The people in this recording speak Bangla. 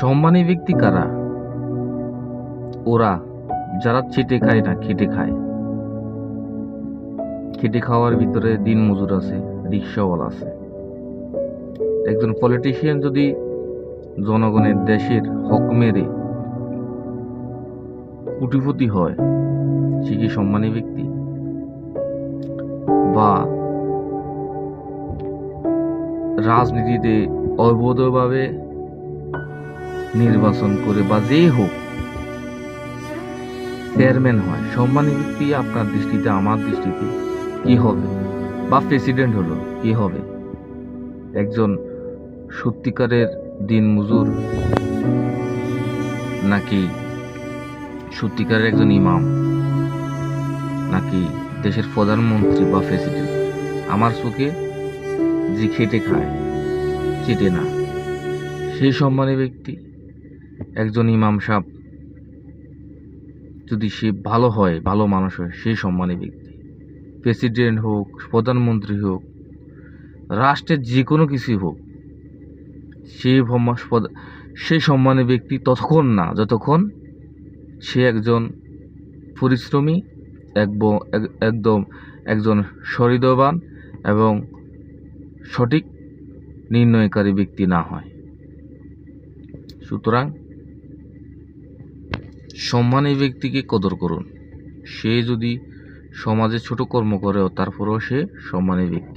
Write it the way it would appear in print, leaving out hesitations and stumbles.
সম্মানী ব্যক্তি কারা? ওরা যারা চেটে খায় না, খেটে খায়। খেটে খাওয়ার ভিতরে দিন মজুর আছে, রিক্সাওয়ালা আছে। একজন পলিটিশিয়ান যদি জনগণের দেশের হক মেরে কোটিপতি হয়, সে কি সম্মানী ব্যক্তি? বা রাজনীতিতে অবৈধভাবে নির্বাচন করে বা যেই হোক চেয়ারম্যান হয়, সম্মানী ব্যক্তি আপনার দৃষ্টিতে, আমার দৃষ্টিতে কি হবে? বা প্রেসিডেন্ট হলো, কি হবে? একজন সত্যিকারের দিনমজুর, নাকি সত্যিকারের একজন ইমাম, নাকি দেশের প্রধানমন্ত্রী বা প্রেসিডেন্ট? আমার চোখে যে খেটে খায়, চেটে না, সেই সম্মানী ব্যক্তি। একজন ইমাম সাহেব যদি সে ভালো হয়, ভালো মানুষ হয়, সেই সম্মানী ব্যক্তি। প্রেসিডেন্ট হোক, প্রধানমন্ত্রী হোক, রাষ্ট্রের যে কোনো কিছুই হোক, সেই সম্মানী ব্যক্তি ততক্ষণ না যতক্ষণ সে একজন পরিশ্রমী, একদম একজন সহৃদয়বান এবং সঠিক নির্ণয়কারী ব্যক্তি না হয়। সুতরাং সম্মানী ব্যক্তিকে কদর করুন। সে যদি সমাজে ছোট কর্ম করেও তারপরেও সে সম্মানী ব্যক্তি।